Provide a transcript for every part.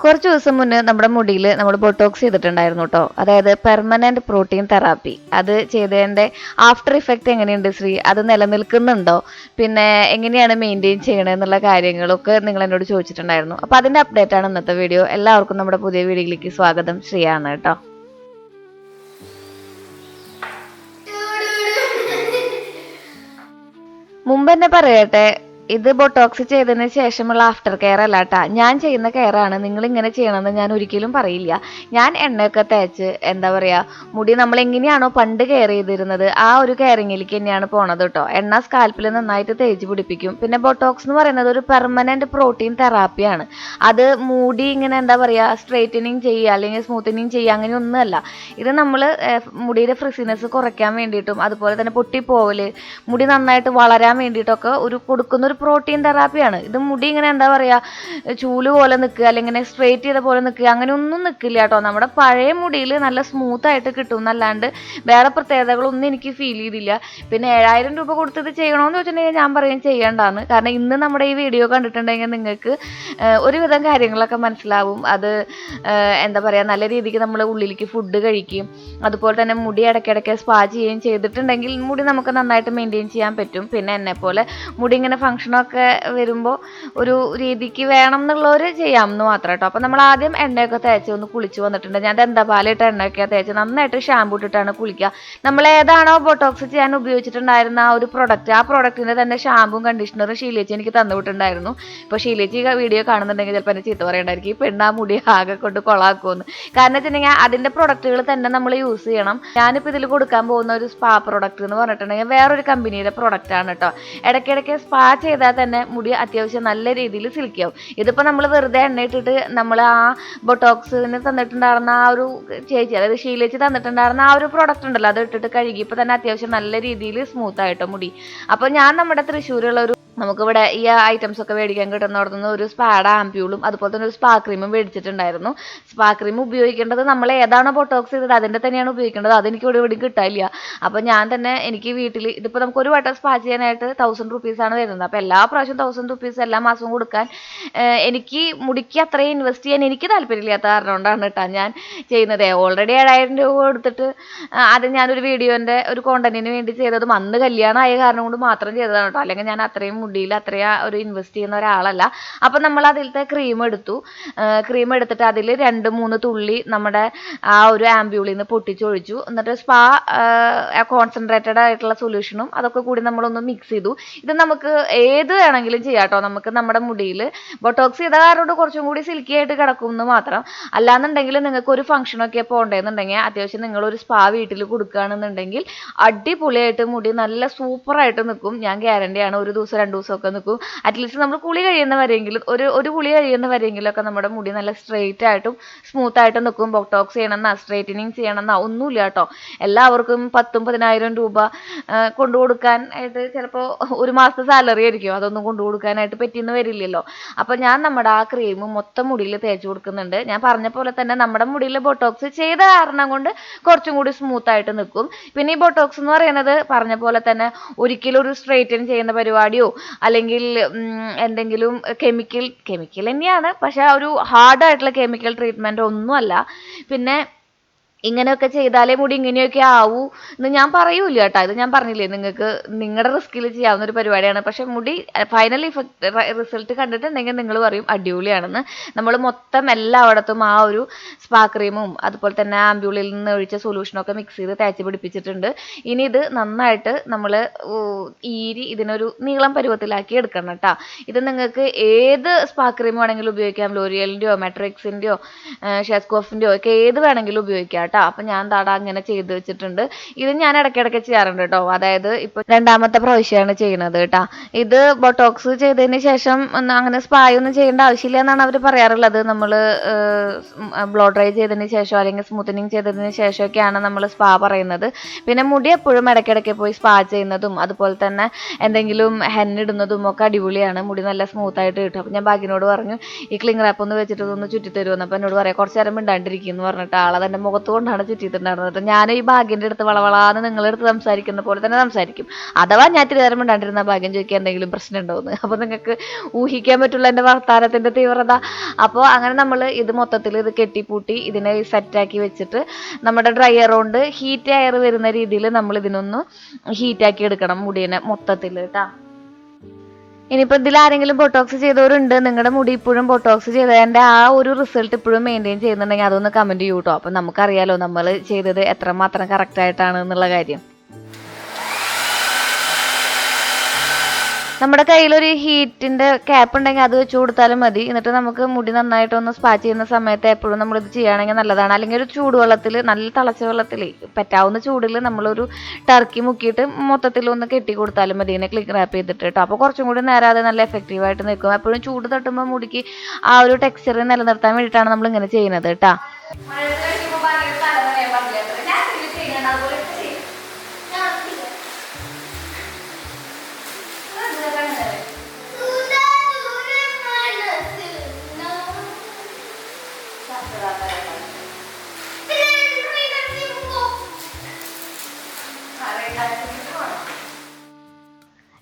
കുറച്ച് ദിവസം മുന്നേ നമ്മുടെ മുടിയിൽ നമ്മൾ ബൊട്ടോക്സ് ചെയ്തിട്ടുണ്ടായിരുന്നു കേട്ടോ. അതായത് പെർമനന്റ് പ്രോട്ടീൻ തെറാപ്പി. അത് ചെയ്തതിൻ്റെ ആഫ്റ്റർ ഇഫക്റ്റ് എങ്ങനെയുണ്ട് ശ്രീ, അത് നിലനിൽക്കുന്നുണ്ടോ, പിന്നെ എങ്ങനെയാണ് മെയിൻറ്റെയിൻ ചെയ്യണമെന്നുള്ള കാര്യങ്ങളൊക്കെ നിങ്ങൾ എന്നോട് ചോദിച്ചിട്ടുണ്ടായിരുന്നു. അപ്പോൾ അതിൻ്റെ അപ്ഡേറ്റ് ആണ് ഇന്നത്തെ വീഡിയോ. എല്ലാവർക്കും നമ്മുടെ പുതിയ വീഡിയോയിലേക്ക് സ്വാഗതം. ശ്രീയാണ് കേട്ടോ. മുമ്പ് തന്നെ പറയട്ടെ, ഇത് ബൊട്ടോക്സ് ചെയ്തതിന് ശേഷമുള്ള ആഫ്റ്റർ കെയർ അല്ല കേട്ടാ. ഞാൻ ചെയ്യുന്ന കെയർ ആണ്. നിങ്ങൾ ഇങ്ങനെ ചെയ്യണമെന്ന് ഞാൻ ഒരിക്കലും പറയില്ല. ഞാൻ എണ്ണയൊക്കെ തേച്ച് എന്താ പറയുക, മുടി നമ്മൾ എങ്ങനെയാണോ പണ്ട് കെയർ ചെയ്തിരുന്നത് ആ ഒരു കെയറിങ്ങിലേക്ക് തന്നെയാണ് പോണത് കേട്ടോ. എണ്ണ സ്കാൽപ്പിൽ നന്നായിട്ട് തേച്ച് പിടിപ്പിക്കും. പിന്നെ ബൊട്ടോക്സ് എന്ന് പറയുന്നത് ഒരു പെർമനന്റ് പ്രോട്ടീൻ തെറാപ്പിയാണ്. അത് മുടി ഇങ്ങനെ എന്താ പറയുക സ്ട്രെയിറ്റനിങ് ചെയ്യുക അല്ലെങ്കിൽ സ്മൂത്തനിങ് ചെയ്യുക അങ്ങനെയൊന്നുമല്ല. ഇത് നമ്മൾ മുടിയുടെ ഫ്രിസിനെസ് കുറയ്ക്കാൻ വേണ്ടിയിട്ടും അതുപോലെ തന്നെ പൊട്ടിപ്പോവല്, മുടി നന്നായിട്ട് വളരാൻ വേണ്ടിയിട്ടൊക്കെ കൊടുക്കുന്ന ഒരു പ്രോട്ടീൻ തെറാപ്പിയാണ്. ഇത് മുടി ഇങ്ങനെ എന്താ പറയുക ചൂല് പോലെ നിൽക്കുക അല്ലെങ്കിൽ സ്ട്രെയിറ്റ് ചെയ്ത പോലെ നിൽക്കുക അങ്ങനെയൊന്നും നിൽക്കില്ല കേട്ടോ. നമ്മുടെ പഴയ മുടിയിൽ നല്ല സ്മൂത്ത് ആയിട്ട് കിട്ടും എന്നല്ലാണ്ട് വേറെ പ്രത്യേകതകളൊന്നും എനിക്ക് ഫീൽ ചെയ്തില്ല. പിന്നെ 7000 രൂപ കൊടുത്തത് ചെയ്യണമെന്ന് വെച്ചിട്ടുണ്ടെങ്കിൽ ഞാൻ പറയും ചെയ്യേണ്ടാന്ന്. കാരണം ഇന്ന് നമ്മുടെ ഈ വീഡിയോ കണ്ടിട്ടുണ്ടെങ്കിൽ നിങ്ങൾക്ക് ഒരുവിധം കാര്യങ്ങളൊക്കെ മനസ്സിലാവും. അത് എന്താ പറയുക, നല്ല രീതിക്ക് നമ്മൾ ഉള്ളിലേക്ക് ഫുഡ് കഴിക്കും, അതുപോലെ തന്നെ മുടി ഇടയ്ക്കിടയ്ക്ക് സ്പാ ചെയ്യുകയും ചെയ്തിട്ടുണ്ടെങ്കിൽ മുടി നമുക്ക് നന്നായിട്ട് മെയിൻറ്റെയിൻ ചെയ്യാൻ പറ്റും. പിന്നെ എന്നെപ്പോലെ മുടി ഇങ്ങനെ ഫംഗ്ഷനൊക്കെ വരുമ്പോൾ ഒരു രീതിക്ക് വേണം എന്നുള്ളവർ ചെയ്യാമെന്ന് മാത്രം കേട്ടോ. അപ്പോൾ നമ്മൾ ആദ്യം എണ്ണയൊക്കെ തേച്ച് ഒന്ന് കുളിച്ച് വന്നിട്ടുണ്ട്. ഞാൻ എന്താ പാലിട്ട് എണ്ണയൊക്കെ തേച്ച് നന്നായിട്ട് ഷാമ്പൂ ഇട്ടിട്ടാണ് കുളിക്കുക. നമ്മൾ ഏതാണോ ബൊട്ടോക്സ് ചെയ്യാൻ ഉപയോഗിച്ചിട്ടുണ്ടായിരുന്ന ആ ഒരു പ്രൊഡക്റ്റ്, ആ പ്രൊഡക്റ്റിൻ്റെ തന്നെ ഷാമ്പും കണ്ടീഷണറും ഷീലേച്ചി എനിക്ക് തന്നുവിട്ടുണ്ടായിരുന്നു. ഇപ്പോൾ ഷീലേച്ചി വീഡിയോ കാണുന്നുണ്ടെങ്കിൽ ചിലപ്പോൾ എന്നെ ചീത്ത പറയണ്ടായിരിക്കും, ഈ പെണ്ണ മുടി ആകെ കൊണ്ട് കൊളാക്കുമെന്ന്. കാരണം വെച്ചിട്ടുണ്ടെങ്കിൽ അതിൻ്റെ പ്രൊഡക്റ്റുകൾ തന്നെ നമ്മൾ യൂസ് ചെയ്യണം. ഞാനിപ്പോൾ ഇതിൽ കൊടുക്കാൻ പോകുന്ന ഒരു സ്പാ പ്രൊഡക്റ്റ് എന്ന് പറഞ്ഞിട്ടുണ്ടെങ്കിൽ വേറൊരു കമ്പനിയുടെ പ്രൊഡക്റ്റ് ആണ് കേട്ടോ. ഇടയ്ക്കിടയ്ക്ക് സ്പാ ചെയ്താൽ തന്നെ മുടി അത്യാവശ്യം നല്ല രീതിയിൽ സിൽക്കി ആവും. ഇതിപ്പോൾ നമ്മൾ വെറുതെ എണ്ണ ഇട്ടിട്ട് നമ്മൾ ആ ബൊട്ടോക്സിന് തന്നിട്ടുണ്ടായിരുന്ന ആ ഒരു ചേച്ചി, അതായത് ഷീലേച്ചി തന്നിട്ടുണ്ടായിരുന്ന ആ ഒരു പ്രൊഡക്റ്റ് ഉണ്ടല്ലോ, അത് ഇട്ടിട്ട് കഴുകിയപ്പോൾ തന്നെ അത്യാവശ്യം നല്ല രീതിയിൽ സ്മൂത്ത് ആയിട്ടോ മുടി. അപ്പോൾ ഞാൻ നമ്മുടെ തൃശ്ശൂരുള്ള ഒരു നമുക്കിവിടെ ഈ ഐറ്റംസ് ഒക്കെ മേടിക്കാൻ കിട്ടുന്നിടത്തുനിന്ന് ഒരു സ്പാഡ ആംപ്യൂളും അതുപോലെ തന്നെ ഒരു സ്പാ ക്രീമും മേടിച്ചിട്ടുണ്ടായിരുന്നു. സ്പാ ക്രീം ഉപയോഗിക്കേണ്ടത് നമ്മൾ ഏതാണോ ബൊട്ടോക്സ് ചെയ്തത് അതിൻ്റെ തന്നെയാണ് ഉപയോഗിക്കേണ്ടത്. അതെനിക്ക് ഇവിടെ കിട്ടാനില്ല. അപ്പോൾ ഞാൻ തന്നെ എനിക്ക് വീട്ടിൽ ഇതിപ്പോൾ നമുക്ക് ഒരു വട്ടം സ്പാ ചെയ്യാനായിട്ട് 1000 റുപ്പീസാണ് വരുന്നത്. അപ്പോൾ എല്ലാ പ്രാവശ്യം 1000 റുപ്പീസ് എല്ലാ മാസവും കൊടുക്കാൻ എനിക്ക് മുടിക്ക് അത്രയും ഇൻവെസ്റ്റ് ചെയ്യാൻ എനിക്ക് താല്പര്യമില്ലാത്ത കാരണം കൊണ്ടാണ് കേട്ടോ ഞാൻ ചെയ്യുന്നത്. ഓൾറെഡി 7000 രൂപ കൊടുത്തിട്ട് അത് ഞാനൊരു വീഡിയോൻ്റെ ഒരു കോണ്ടന്റിന് വേണ്ടി ചെയ്തതും അന്ന് കല്യാണം ആയ കാരണം കൊണ്ട് മാത്രം ചെയ്തതാണ് കേട്ടോ. അല്ലെങ്കിൽ ഞാൻ അത്രയും മുടിയിൽ അത്രയും ഒരു ഇൻവെസ്റ്റ് ചെയ്യുന്ന ഒരാളല്ല. അപ്പം നമ്മൾ അതിലത്തെ ക്രീം എടുത്തു. ക്രീം എടുത്തിട്ട് അതിൽ 2-3 തുള്ളി നമ്മുടെ ആ ഒരു ആംബ്യൂളിൽ നിന്ന് പൊട്ടിച്ചൊഴിച്ചു. എന്നിട്ട് സ്പാ കോൺസെൻട്രേറ്റഡ് ആയിട്ടുള്ള സൊല്യൂഷനും അതൊക്കെ കൂടി നമ്മളൊന്ന് മിക്സ് ചെയ്തു. ഇത് നമുക്ക് ഏത് വേണമെങ്കിലും ചെയ്യാം കേട്ടോ. നമുക്ക് നമ്മുടെ മുടിയിൽ ബൊട്ടോക്സ് ചെയ്ത കാരണം കുറച്ചും കൂടി സിൽക്കി ആയിട്ട് കിടക്കും എന്ന് മാത്രം. അല്ലാന്നുണ്ടെങ്കിൽ നിങ്ങൾക്ക് ഒരു ഫംഗ്ഷനൊക്കെ പോകേണ്ടതെന്നുണ്ടെങ്കിൽ അത്യാവശ്യം നിങ്ങളൊരു സ്പാ വീട്ടിൽ കൊടുക്കുകയാണെന്നുണ്ടെങ്കിൽ അടിപൊളിയായിട്ട് മുടി നല്ല സൂപ്പറായിട്ട് നിൽക്കും. ഞാൻ ഗ്യാരണ്ടിയാണ്. ഒരു ദിവസം 2 ദിവസമൊക്കെ നിൽക്കും. അറ്റ്ലീസ്റ്റ് നമ്മൾ കുളി കഴിയുന്നവരെങ്കിലും ഒരു കുളി കഴിയുന്നവരെങ്കിലൊക്കെ നമ്മുടെ മുടി നല്ല സ്ട്രെയിറ്റ് ആയിട്ടും സ്മൂത്ത് ആയിട്ടും നിൽക്കും. ബൊട്ടോക്സ് ചെയ്യണമെന്നാ സ്ട്രെയിറ്റനിങ് ചെയ്യണമെന്നാ ഒന്നുമില്ല കേട്ടോ. എല്ലാവർക്കും 10,000-10,000 രൂപ കൊണ്ടു കൊടുക്കാനായിട്ട് ചിലപ്പോൾ ഒരു മാസത്തെ സാലറി ആയിരിക്കും, അതൊന്നും കൊണ്ടു കൊടുക്കാനായിട്ട് പറ്റിയെന്ന് വരില്ലല്ലോ. അപ്പോൾ ഞാൻ നമ്മുടെ ആ ക്രീം മൊത്തം മുടിയിൽ തേച്ച് കൊടുക്കുന്നുണ്ട്. ഞാൻ പറഞ്ഞ പോലെ തന്നെ നമ്മുടെ മുടിയിൽ ബൊട്ടോക്സ് ചെയ്ത കാരണം കൊണ്ട് കുറച്ചും കൂടി സ്മൂത്ത് ആയിട്ട് നിൽക്കും. പിന്നെ ഈ ബൊട്ടോക്സ് എന്ന് പറയുന്നത് പറഞ്ഞ പോലെ തന്നെ ഒരിക്കലും ഒരു സ്ട്രെയിറ്റൻ ചെയ്യുന്ന പരിപാടിയോ അല്ലെങ്കിൽ എന്തെങ്കിലും കെമിക്കൽ തന്നെയാണ്, പക്ഷെ ഒരു ഹാർഡായിട്ടുള്ള കെമിക്കൽ ട്രീറ്റ്മെൻറ്റ് ഒന്നുമല്ല. പിന്നെ ഇങ്ങനെയൊക്കെ ചെയ്താലേ മുടി ഇങ്ങനെയൊക്കെ ആവൂ എന്ന് ഞാൻ പറയൂല കേട്ടോ. ഇത് ഞാൻ പറഞ്ഞില്ലേ നിങ്ങൾക്ക് നിങ്ങളുടെ റിസ്കിൽ ചെയ്യാവുന്ന ഒരു പരിപാടിയാണ്. പക്ഷെ മുടി ഫൈനൽ റിസൾട്ട് കണ്ടിട്ടുണ്ടെങ്കിൽ നിങ്ങൾ പറയും അടിപൊളിയാണെന്ന്. നമ്മൾ മൊത്തം എല്ലായിടത്തും ആ ഒരു സ്പാ ക്രീമും അതുപോലെ തന്നെ ആംബ്യൂളിൽ നിന്ന് ഒഴിച്ച സൊല്യൂഷനൊക്കെ മിക്സ് ചെയ്ത് തേച്ച് പിടിപ്പിച്ചിട്ടുണ്ട്. ഇനി ഇത് നന്നായിട്ട് നമ്മൾ ഇതിനൊരു നീളം പരുവത്തിലാക്കി എടുക്കണം കേട്ടോ. ഇത് നിങ്ങൾക്ക് ഏത് സ്പാ ക്രീം വേണമെങ്കിലും ഉപയോഗിക്കാം. ലോറിയലിൻ്റെയോ മെട്രിക്സിൻ്റെയോ ഷെസ്കോഫിൻ്റെയോ ഒക്കെ ഏത് വേണമെങ്കിലും ഉപയോഗിക്കാം. അപ്പൊ ഞാൻ താടാ അങ്ങനെ ചെയ്ത് വെച്ചിട്ടുണ്ട്. ഇത് ഞാൻ ഇടയ്ക്കിടയ്ക്ക് ചെയ്യാറുണ്ട് കേട്ടോ. അതായത് ഇപ്പൊ 2ാമത്തെ പ്രാവശ്യമാണ് ചെയ്യുന്നത് കേട്ടോ. ഇത് ബൊട്ടോക്സ് ചെയ്തതിന് ശേഷം അങ്ങനെ സ്പായൊന്നും ചെയ്യേണ്ട ആവശ്യമില്ല എന്നാണ് അവർ പറയാറുള്ളത്. നമ്മൾ ബ്ലോ ഡ്രൈ ചെയ്തതിന് ശേഷം അല്ലെങ്കിൽ സ്മൂത്തനിങ് ചെയ്തതിന് ശേഷമൊക്കെയാണ് നമ്മൾ സ്പാ പറയുന്നത്. പിന്നെ മുടി എപ്പോഴും ഇടയ്ക്കിടയ്ക്ക് പോയി സ്പാ ചെയ്യുന്നതും അതുപോലെ തന്നെ എന്തെങ്കിലും ഹെന്നിടുന്നതും ഒക്കെ അടിപൊളിയാണ്. മുടി നല്ല സ്മൂത്ത് ആയിട്ട് കിട്ടും. അപ്പം ഞാൻ ബാക്കിനോട് പറഞ്ഞു ഈ ക്ലിംഗ് റാപ്പ് ഒന്ന് വെച്ചിട്ട് ഒന്ന് ചുറ്റി തരുമെന്ന്. അപ്പം എന്നോട് പറയാം കുറച്ച് നേരം മിണ്ടാണ്ടിരിക്കും എന്ന് പറഞ്ഞിട്ട് ആളെ തന്നെ മുഖത്ത് കൊണ്ടാണ് ചുറ്റിയിട്ടുണ്ടായിരുന്നത്. ഞാൻ ഈ ഭാഗ്യന്റെ അടുത്ത് വളവളാന്ന് നിങ്ങളുടെ അടുത്ത് സംസാരിക്കുന്ന പോലെ തന്നെ സംസാരിക്കും. അഥവാ ഞാൻ ഇത്തിരി നേരം മിണ്ടാണ്ടിരുന്ന ഭാഗ്യം ചോദിക്കാൻ എന്തെങ്കിലും പ്രശ്നം ഉണ്ടോന്ന്. അപ്പൊ നിങ്ങൾക്ക് ഊഹിക്കാൻ പറ്റുള്ള എന്റെ വർത്താനത്തിന്റെ തീവ്രത. അപ്പോൾ അങ്ങനെ നമ്മൾ ഇത് മൊത്തത്തിൽ ഇത് കെട്ടിപ്പൂട്ടി ഇതിനെ സെറ്റാക്കി വെച്ചിട്ട് നമ്മുടെ ഡ്രയർ കൊണ്ട് ഹീറ്റ് എയർ വരുന്ന രീതിയിൽ നമ്മൾ ഇതിനൊന്ന് ഹീറ്റാക്കി എടുക്കണം മുടീനെ മൊത്തത്തിൽ കേട്ടാ. ഇനിയിപ്പോൾ ഇതിൽ ആരെങ്കിലും ബൊട്ടോക്സ് ചെയ്തവരുണ്ട്, നിങ്ങളുടെ മുടി ഇപ്പോഴും ബൊട്ടോക്സ് ചെയ്തതിൻ്റെ ആ ഒരു റിസൾട്ട് ഇപ്പോഴും മെയിൻറ്റെയിൻ ചെയ്യുന്നുണ്ടെങ്കിൽ അതൊന്ന് കമൻറ്റ് ചെയ്യൂ കേട്ടോ. അപ്പം നമുക്കറിയാലോ നമ്മൾ ചെയ്തത് എത്രമാത്രം കറക്റ്റ് ആയിട്ടാണ് എന്നുള്ള കാര്യം. നമ്മുടെ കയ്യിലൊരു ഹീറ്റിന്റെ ക്യാപ്പ് ഉണ്ടെങ്കിൽ അത് വെച്ച് കൊടുത്താലും മതി. എന്നിട്ട് നമുക്ക് മുടി നന്നായിട്ടൊന്ന് സ്പാ ചെയ്യുന്ന സമയത്ത് എപ്പോഴും നമ്മളിത് ചെയ്യുകയാണെങ്കിൽ നല്ലതാണ്. അല്ലെങ്കിൽ ഒരു ചൂടുവെള്ളത്തിൽ, നല്ല തിളച്ച വെള്ളത്തിൽ, പറ്റാവുന്ന ചൂടിൽ നമ്മളൊരു ടർക്കി മുക്കിയിട്ട് മൊത്തത്തിൽ ഒന്ന് കെട്ടി കൊടുത്താലും മതി, ഇതിനെ ക്ലിക്ക് റാപ്പ് ചെയ്തിട്ട് കേട്ടോ. അപ്പോൾ കുറച്ചും കൂടി നേരാതെ നല്ല എഫക്റ്റീവായിട്ട് നിൽക്കും. എപ്പോഴും ചൂട് തട്ടുമ്പോൾ മുടിക്ക് ആ ഒരു ടെക്സ്ചർ നിലനിർത്താൻ വേണ്ടിയിട്ടാണ് നമ്മൾ ഇങ്ങനെ ചെയ്യുന്നത് കേട്ടോ.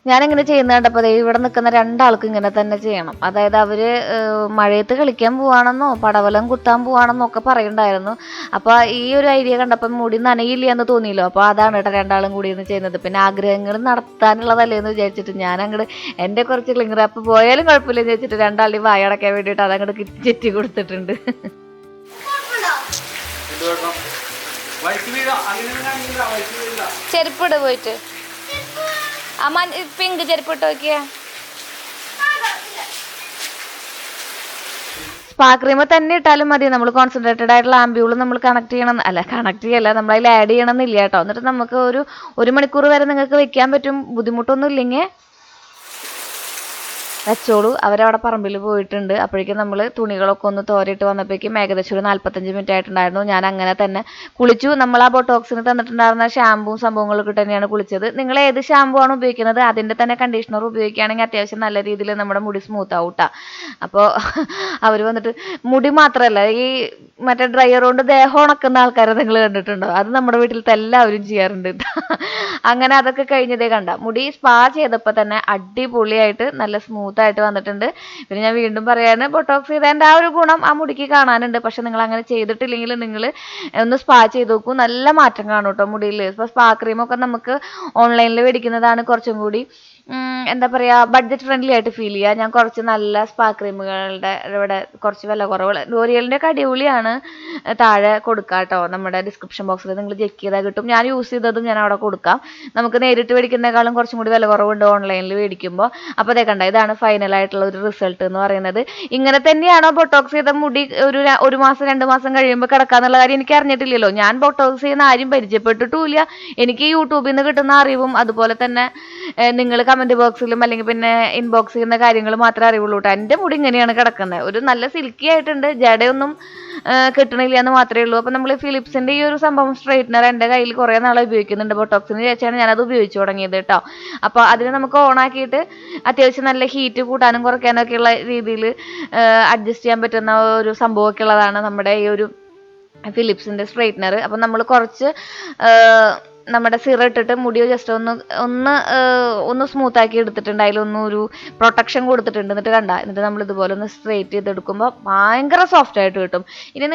ഞാനിങ്ങനെ ചെയ്യുന്ന കണ്ടപ്പോൾ ഇവിടെ നിൽക്കുന്ന രണ്ടാൾക്കും ഇങ്ങനെ തന്നെ ചെയ്യണം. അതായത് അവർ മഴയത്ത് കളിക്കാൻ പോവാണെന്നോ പടവലം കുത്താൻ പോവാണെന്നോ ഒക്കെ പറയുന്നുണ്ടായിരുന്നു. അപ്പോൾ ഈ ഒരു ഐഡിയ കണ്ടപ്പോൾ മുടി നനയില്ല എന്ന് തോന്നിയല്ലോ. അപ്പോൾ അതാണ് കേട്ടോ രണ്ടാളും കൂടി ഇന്ന് ചെയ്യുന്നത്. പിന്നെ ആഗ്രഹങ്ങൾ നടത്താനുള്ളതല്ലേ എന്ന് വിചാരിച്ചിട്ട് ഞാൻ അങ്ങോട്ട് എൻ്റെ കുറച്ച് ക്ലിംഗ് റാപ്പ് പോയാലും കുഴപ്പമില്ലെന്ന് വെച്ചിട്ട് രണ്ടാളുടെയും വായടക്കാൻ വേണ്ടിയിട്ട് അതങ്ങോട്ട് ചെറ്റി കൊടുത്തിട്ടുണ്ട്. ചെരുപ്പിട് പോയിട്ട് അമ്മ പിങ്ക് ചെരുപ്പിട്ട് നോക്കിയാ. സ്പാ ക്രീം തന്നെ ഇട്ടാലും മതി. നമ്മൾ കോൺസെൻട്രേറ്റഡ് ആയിട്ടുള്ള ആംബ്യൂൾ നമ്മൾ കണക്ട് ചെയ്യല്ല, നമ്മൾ അതിൽ ആഡ് ചെയ്യണമെന്നില്ല കേട്ടോ. എന്നിട്ട് നമുക്ക് ഒരു മണിക്കൂർ വരെ നിങ്ങൾക്ക് വെക്കാൻ പറ്റും. ബുദ്ധിമുട്ടൊന്നും ഇല്ലെങ്കിൽ വെച്ചോളൂ. അവരവിടെ പറമ്പിൽ പോയിട്ടുണ്ട്. അപ്പോഴേക്കും നമ്മൾ തുണികളൊക്കെ ഒന്ന് തോരയിട്ട് വന്നപ്പോഴേക്കും ഏകദേശം ഒരു 45 മിനിറ്റ് ആയിട്ടുണ്ടായിരുന്നു. ഞാൻ അങ്ങനെ തന്നെ കുളിച്ചു. നമ്മൾ ആ ബൊട്ടോക്സിന് തന്നിട്ടുണ്ടായിരുന്ന ഷാമ്പുവും സംഭവങ്ങളൊക്കെ തന്നെയാണ് കുളിച്ചത്. നിങ്ങൾ ഏത് ഷാമ്പു ആണ് ഉപയോഗിക്കുന്നത് അതിൻ്റെ തന്നെ കണ്ടീഷണർ ഉപയോഗിക്കുകയാണെങ്കിൽ അത്യാവശ്യം നല്ല രീതിയിൽ നമ്മുടെ മുടി സ്മൂത്ത് ആവൂട്ടാ. അപ്പോൾ അവർ വന്നിട്ട് മുടി മാത്രമല്ല, ഈ മറ്റേ ഡ്രയർ കൊണ്ട് ദേഹം ഉണക്കുന്ന ആൾക്കാരെ നിങ്ങൾ കണ്ടിട്ടുണ്ടോ? അത് നമ്മുടെ വീട്ടിലത്തെ എല്ലാവരും ചെയ്യാറുണ്ട്. അങ്ങനെ അതൊക്കെ കഴിഞ്ഞതേ കണ്ട മുടി സ്പാ ചെയ്തപ്പോൾ തന്നെ അടിപൊളിയായിട്ട് നല്ല സ്മൂത്ത് ആയിട്ട് വന്നിട്ടുണ്ട്. പിന്നെ ഞാൻ വീണ്ടും പറയാണ്, ബൊട്ടോക്സ് ചെയ്തതിൻ്റെ ആ ഒരു ഗുണം ആ മുടിക്ക് കാണാനുണ്ട്. പക്ഷെ നിങ്ങൾ അങ്ങനെ ചെയ്തിട്ടില്ലെങ്കിൽ നിങ്ങൾ ഒന്ന് സ്പാ ചെയ്ത് നോക്കൂ, നല്ല മാറ്റം കാണും കേട്ടോ മുടിയിൽ. ഇപ്പോൾ സ്പാ ക്രീമൊക്കെ നമുക്ക് ഓൺലൈനിൽ മേടിക്കുന്നതാണ് കുറച്ചും കൂടി എന്താ പറയുക, ബഡ്ജറ്റ് ഫ്രണ്ട്ലി ആയിട്ട് ഫീൽ ചെയ്യുക. ഞാൻ കുറച്ച് നല്ല സ്പാ ക്രീമുകളുടെ ഇവിടെ കുറച്ച് വില കുറവ് ലോറിയലിൻ്റെ ഒക്കെ അടിപൊളിയാണ് താഴെ കൊടുക്കാം കേട്ടോ. നമ്മുടെ ഡിസ്ക്രിപ്ഷൻ ബോക്സിൽ നിങ്ങൾ ചെക്ക് ചെയ്താൽ കിട്ടും. ഞാൻ യൂസ് ചെയ്തതും ഞാൻ അവിടെ കൊടുക്കാം. നമുക്ക് നേരിട്ട് മേടിക്കുന്നതിനേക്കാളും കുറച്ചും കൂടി വില കുറവുണ്ട് ഓൺലൈനിൽ മേടിക്കുമ്പോൾ. അപ്പോൾ അതേ കണ്ട, ഇതാണ് ഫൈനൽ ആയിട്ടുള്ള ഒരു റിസൾട്ട് എന്ന് പറയുന്നത്. ഇങ്ങനെ തന്നെയാണോ ബൊട്ടോക്സ് ചെയ്ത മുടി ഒരു മാസം 2 മാസം കഴിയുമ്പോൾ കിടക്കാന്നുള്ള കാര്യം എനിക്ക് അറിഞ്ഞിട്ടില്ലല്ലോ. ഞാൻ ബൊട്ടോക്സ് ചെയ്യുന്ന ആരും പരിചയപ്പെട്ടിട്ടുമില്ല. എനിക്ക് യൂട്യൂബിൽ നിന്ന് കിട്ടുന്ന അറിവും അതുപോലെ തന്നെ നിങ്ങൾ കമന്റ് ബോക്സിലും അല്ലെങ്കിൽ പിന്നെ ഇൻബോക്സ് ചെയ്യുന്ന കാര്യങ്ങൾ മാത്രമേ അറിവുള്ളൂ കേട്ടോ. എൻ്റെ മുടി ഇങ്ങനെയാണ് കിടക്കുന്നത്. ഒരു നല്ല സിൽക്കി ആയിട്ടുണ്ട്, ജടയൊന്നും കിട്ടണില്ല എന്ന് മാത്രമേ ഉള്ളൂ. അപ്പോൾ നമ്മൾ ഫിലിപ്സിൻ്റെ ഈ ഒരു സംഭവം സ്ട്രൈറ്റ്നർ എൻ്റെ കയ്യിൽ കുറേ നാളെ ഉപയോഗിക്കുന്നുണ്ട്. ബൊട്ടോക്സിന് ശേഷമാണ് ഞാനത് ഉപയോഗിച്ച് തുടങ്ങിയത് കേട്ടോ. അപ്പോൾ അതിന് നമുക്ക് ഓണാക്കിയിട്ട് അത്യാവശ്യം നല്ല ഹീറ്റ് കൂട്ടാനും കുറയ്ക്കാനും ഒക്കെയുള്ള രീതിയിൽ അഡ്ജസ്റ്റ് ചെയ്യാൻ പറ്റുന്ന ഒരു സംഭവമൊക്കെ ഉള്ളതാണ് നമ്മുടെ ഈ ഒരു ഫിലിപ്സിൻ്റെ സ്ട്രൈറ്റ്നർ. അപ്പം നമ്മൾ കുറച്ച് നമ്മുടെ സിറം ഇട്ടിട്ട് മുടി ജസ്റ്റ് ഒന്ന് സ്മൂത്താക്കി എടുത്തിട്ടുണ്ട്. അതിലൊന്നൊരു പ്രൊട്ടക്ഷൻ കൊടുത്തിട്ടുണ്ട്. എന്നിട്ട് നമ്മൾ ഇതുപോലെ ഒന്ന് സ്ട്രെയിറ്റ് ചെയ്തെടുക്കുമ്പോൾ ഭയങ്കര സോഫ്റ്റ് ആയിട്ട് കിട്ടും. ഇനി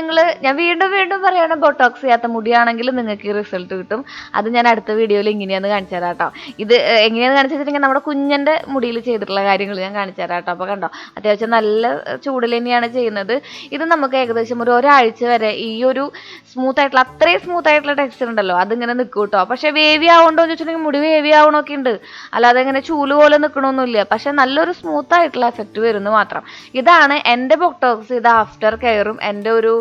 ഞാൻ വീണ്ടും പറയണം, ബൊട്ടോക്സ് ചെയ്യാത്ത മുടിയാണെങ്കിൽ നിങ്ങൾക്ക് ഈ റിസൾട്ട് കിട്ടും. അത് ഞാൻ അടുത്ത വീഡിയോയിൽ ഇങ്ങനെയാന്ന് കാണിച്ചു തരാം കേട്ടോ. ഇത് എങ്ങനെയാന്ന് കാണിച്ചു വെച്ചിട്ടുണ്ടെങ്കിൽ നമ്മുടെ കുഞ്ഞൻ്റെ മുടിയിൽ ചെയ്തിട്ടുള്ള കാര്യങ്ങൾ ഞാൻ കാണിച്ചു തരാം കേട്ടോ. അപ്പോൾ കണ്ടോ, അത്യാവശ്യം നല്ല ചൂടിൽ തന്നെയാണ് ചെയ്യുന്നത്. ഇത് നമുക്ക് ഏകദേശം ഒരാഴ്ച വരെ ഈ ഒരു അത്രയും സ്മൂത്ത് ആയിട്ടുള്ള ടെക്സ്ചർ ഉണ്ടല്ലോ അതിങ്ങനെ നിൽക്കും കേട്ടോ. പക്ഷെ വേവി ആവുണ്ടോ എന്ന് വെച്ചിട്ടുണ്ടെങ്കിൽ മുടി വേവി ആവണമൊക്കെ ഉണ്ട്, അല്ലാതെ ഇങ്ങനെ ചൂല് പോലെ നിൽക്കണമൊന്നുമില്ല. പക്ഷെ നല്ലൊരു സ്മൂത്ത് ആയിട്ടുള്ള എഫക്റ്റ് വരുന്നു മാത്രം. ഇതാണ് എൻ്റെ ബൊട്ടോക്സ് ചെയ്ത ആഫ്റ്റർ കെയറും എൻ്റെ ഒരു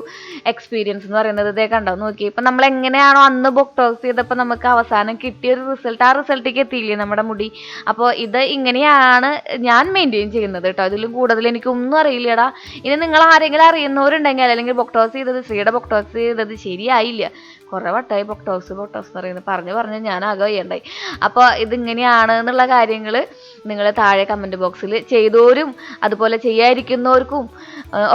എക്സ്പീരിയൻസ് എന്ന് പറയുന്നത്. ഇതേ കണ്ടോ, നോക്കി. ഇപ്പം നമ്മൾ എങ്ങനെയാണോ അന്ന് ബൊട്ടോക്സ് ചെയ്തപ്പോൾ നമുക്ക് അവസാനം കിട്ടിയ ഒരു റിസൾട്ട്, ആ റിസൾട്ടിലേക്ക് എത്തിയില്ലേ നമ്മുടെ മുടി. അപ്പോൾ ഇത് ഇങ്ങനെയാണ് ഞാൻ മെയിൻറ്റെയിൻ ചെയ്യുന്നത് കേട്ടോ. ഇതിലും കൂടുതൽ എനിക്കൊന്നും അറിയില്ലടാ. ഇനി നിങ്ങൾ ആരെങ്കിലും അറിയുന്നവരുണ്ടെങ്കിൽ, അല്ലെങ്കിൽ ബൊട്ടോക്സ് ചെയ്തത്, ശ്രീയുടെ ബൊട്ടോക്സ് ചെയ്തത് ശരിയായില്ല, കുറേ വട്ടമായി ബൊട്ടോക്സ് എന്ന് പറയുന്നത് പറഞ്ഞ് ഞാൻ ആകെ വയ്യണ്ടായി. അപ്പോൾ ഇതിങ്ങനെയാണ് എന്നുള്ള കാര്യങ്ങൾ നിങ്ങൾ താഴെ കമൻറ്റ് ബോക്സിൽ ചെയ്തോരും അതുപോലെ ചെയ്യാതിരിക്കുന്നവർക്കും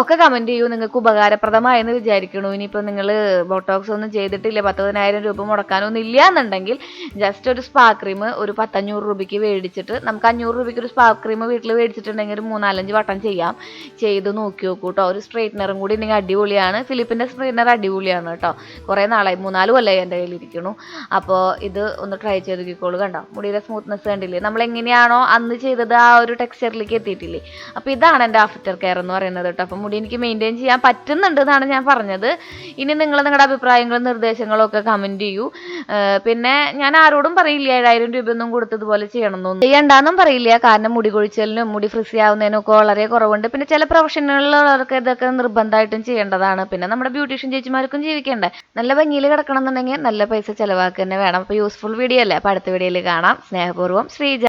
ഒക്കെ കമൻറ്റ് ചെയ്യൂ. നിങ്ങൾക്ക് ഉപകാരപ്രദമായെന്ന് വിചാരിക്കണു. ഇനിയിപ്പോൾ നിങ്ങൾ ബോട്ടോക്സ് ഒന്നും ചെയ്തിട്ടില്ല, 10,000 രൂപ മുടക്കാനൊന്നും ഇല്ല എന്നുണ്ടെങ്കിൽ ജസ്റ്റ് ഒരു സ്പാ ക്രീം ഒരു 500 രൂപയ്ക്ക് മേടിച്ചിട്ട്, നമുക്ക് 500 രൂപയ്ക്ക് ഒരു സ്പാ ക്രീം വീട്ടിൽ മേടിച്ചിട്ടുണ്ടെങ്കിൽ ഒരു 3-4 വട്ടം ചെയ്യാം. ചെയ്ത് നോക്കി നോക്കൂ കേട്ടോ. ഒരു സ്ട്രെയിറ്റ്നറും കൂടി ഉണ്ടെങ്കിൽ അടിപൊളിയാണ്. ഫിലിപ്പിൻ്റെ സ്ട്രെയിറ്റ്നർ അടിപൊളിയാണ് കേട്ടോ. കുറേ നാളായി, 3-4 കൊല്ലമായി എൻ്റെ കയ്യിലിരിക്കണു. അപ്പോൾ ഇത് ഒന്ന് ട്രൈ ചെയ്ത് നോക്കിക്കോളൂ. കണ്ടോ മുടിയുടെ സ്മൂത്ത്നെസ് കണ്ടില്ലേ? നമ്മൾ എങ്ങനെയാണോ അന്ന് ചെയ്തത് ആ ഒരു ടെക്സ്ചറിലേക്ക് എത്തിയിട്ടില്ലേ? അപ്പോൾ ഇതാണ് എൻ്റെ ആഫ്റ്റർ കെയർ എന്ന് പറയുന്നത് കേട്ടോ. അപ്പം മുടി എനിക്ക് മെയിൻറ്റെയിൻ ചെയ്യാൻ പറ്റുന്നുണ്ട് എന്നാണ് ഞാൻ പറഞ്ഞത്. ഇനി നിങ്ങൾ നിങ്ങളുടെ അഭിപ്രായങ്ങളും നിർദ്ദേശങ്ങളും ഒക്കെ കമൻറ്റ് ചെയ്യൂ. പിന്നെ ഞാൻ ആരോടും പറയില്ല 7,000 രൂപയൊന്നും കൊടുത്തതുപോലെ ചെയ്യണമെന്നൊന്നും ചെയ്യണ്ടെന്നും പറയില്ല. കാരണം മുടി കൊഴിച്ചലിനും മുടി ഫ്രിസി ആവുന്നതിനും ഒക്കെ വളരെ കുറവുണ്ട്. പിന്നെ ചില പ്രൊഫഷണലുള്ളവർക്ക് ഇതൊക്കെ നിർബന്ധമായിട്ടും ചെയ്യേണ്ടതാണ്. പിന്നെ നമ്മുടെ ബ്യൂട്ടീഷ്യൻ ചേച്ചിമാർക്കും ജീവിക്കണ്ടേ? നല്ല ഭംഗിയിൽ കിടക്കണം എന്നുണ്ടെങ്കിൽ നല്ല പൈസ ചിലവാക്കുക തന്നെ വേണം. അപ്പോൾ യൂസ്ഫുൾ വീഡിയോ അല്ലേ? അപ്പോൾ അടുത്ത വീഡിയോയിൽ കാണാം. സ്നേഹപൂർവ്വം, ശ്രീജ.